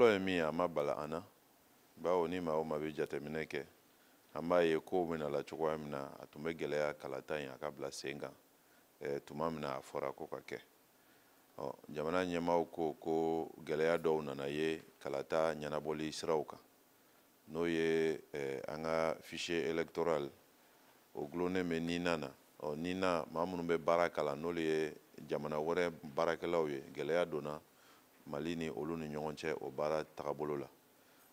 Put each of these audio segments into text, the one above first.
fɔlɔ ye min ye a ma bala an na bawo ni maa o maa bɛ jateminɛ kɛ an b'a ye kow bɛna la cogoya min na a tun bɛ gɛlɛya kalata in a ka bila sen kan tuma min na a fɔra ko ka kɛ jamana ɲɛmaaw ko gɛlɛya dɔw nana ye kalata ɲɛnabɔli siraw kan n'o ye an ka fichier électoral o gulonnen bɛ NINA na NINA maa minnu bɛ baara kalan n'olu ye jamana wɛrɛ baarakɛlaw ye gɛlɛya donna Mali ni olu ni ɲɔgɔn cɛ o baara tagabolo la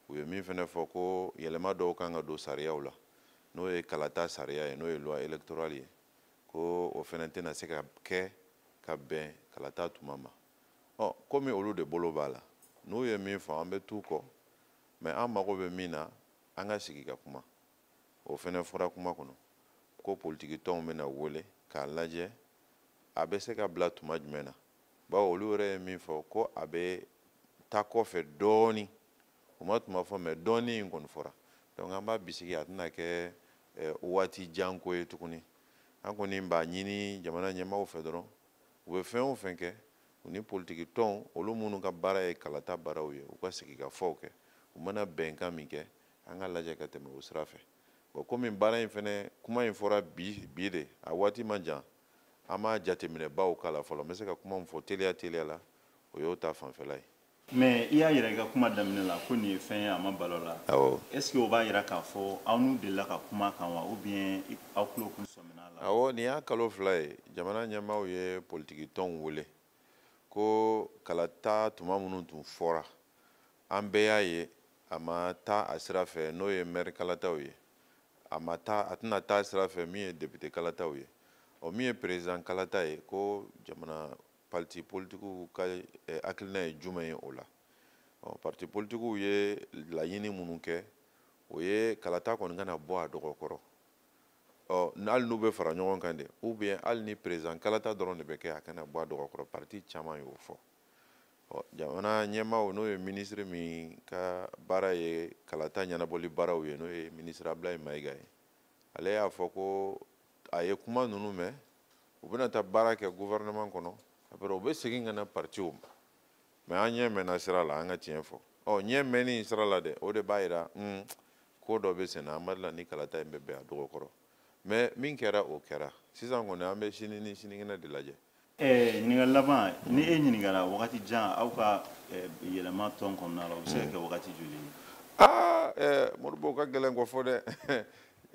u ye min fana fɔ ko yɛlɛma dɔw kan ka don sariyaw la n'o ye kalata sariya ye n'o ye loi électorale ye ko o fana tɛna se ka kɛ ka bɛn kalata tuma ma komi olu de bolo b'a la n'u ye min fɔ an bɛ t'u kɔ mais an mago bɛ min na an ka sigi ka kuma o fana fɔra kuma kɔnɔ ko politiki tɔnw bɛna wele k'a lajɛ a bɛ se ka bila tuma jumɛn na bawo olu yɛrɛ ye min fɔ ko a bɛ taa kɔfɛ dɔɔni u ma tuma fɔ mais dɔɔni in kɔni fɔra donc an b'a bisigi a tɛna kɛ waati jan ko ye tuguni an kɔni b'a ɲini jamana ɲɛmaaw fɛ dɔrɔn u bɛ fɛn o fɛn kɛ u ni politiki tɔnw olu minnu ka baara ye kalata baaraw ye u ka sigi ka fɔw kɛ u mana bɛnkan min kɛ an ka lajɛ ka tɛmɛ o sira fɛ bon komi baara in fɛnɛ kuma in fɔra bi de a waati ma jan an m'a jateminɛ baw k'a la fɔlɔ n bɛ se ka kuma min fɔ teliya la o y'o ta fanfɛla ye mais i y'a yira i ka kuma daminɛ la ko nin ye fɛn ye a ma balo la est ce que o b'a yira k'a fɔ aw n'u delila ka kuma kan wa ou bien aw tulo kun sɔmina la awɔ nin y'a kalo 2 ye jamana ɲɛmaaw ye politiki tɔnw wele ko kalata tuma minnu tun fɔra an bɛɛ y'a ye a ma taa a sira fɛ n'o ye maire kalataw ye a tɛna taa sira fɛ min ye député kalataw ye min ye président kalata ye ko jamana parti politikiw ka hakilina ye jumɛn ye o la parti politikiw ye laɲini minnu kɛ o ye kalata kɔni kana bɔ a dɔgɔkɔrɔ hali n'u bɛ fara ɲɔgɔn kan de ou bien hali ni président kalata dɔrɔn de bɛ kɛ a kana bɔ a dɔgɔkɔrɔ parti caman y'o fɔ jamana ɲɛmaaw n'o ye ministre min ka baara ye kalata ɲɛnabɔli baaraw ye n'o ye ministre Ablaye Mayiga ye ale y'a fɔ ko a ye kuma ninnu mɛn u bɛna taa baara kɛ gouvernement kɔnɔ après u bɛ segin ka na partiw ma mais an ɲɛ mɛnna sira la an ka tiɲɛ fɔ ɲɛ mɛnni sira la dɛ o de b'a yira ko dɔ bɛ senna an mali la ni kalata in bɛ bɛn a dɔgɔkɔrɔ mais min kɛra o kɛra sisan kɔni an bɛ sini ni sinikɛnɛ de lajɛ ɲininkali laban ni e ɲininkara wagati jan aw ka yɛlɛma tɔn kɔnɔna la o bɛ se ka kɛ wagati joli ye Modibo ka gɛlɛn kɔ fɔ dɛ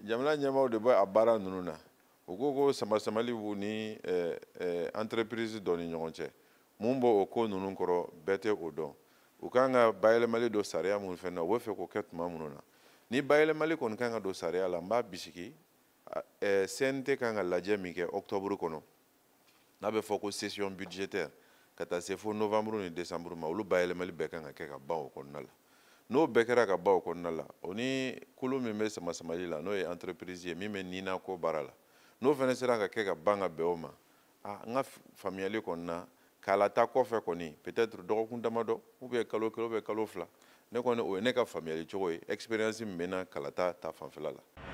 jamana ɲɛmaaw de bɛ a baara ninnu na u ko sama-samali b'u ni entreprise dɔ ni ɲɔgɔn cɛ mun b'o o ko ninnu kɔrɔ bɛɛ tɛ o dɔn u kan ka bayɛlɛmali don sariya mun fɛn na u bɛ fɛ k'o kɛ tuma minnu na ni bayɛlɛmali kɔni kan ka don sariya la n b'a bisigi CNT kan ka lajɛ min kɛ octobre kɔnɔ n'a bɛ fɔ ko session budgétaire ka taa se fo novembre ni décembre ma olu bayɛlɛmali bɛɛ kan ka kɛ ka ban o kɔnɔna la n'o bɛɛ kɛra ka ban o kɔnɔna la o ni kulu min bɛ sama-samali la n'o ye entreprise ye min bɛ NINA ko baara la n'o fana sera ka kɛ ka ban ka bɛn o ma n ka faamuyali kɔni na k'a lata kɔfɛ kɔni peut-être dɔgɔkun damadɔ ou bien kalo kelen ou bien kalo 2 ne kɔni o ye ne ka faamuyali cogo ye expérience min bɛ n na kalata ta fanfɛla la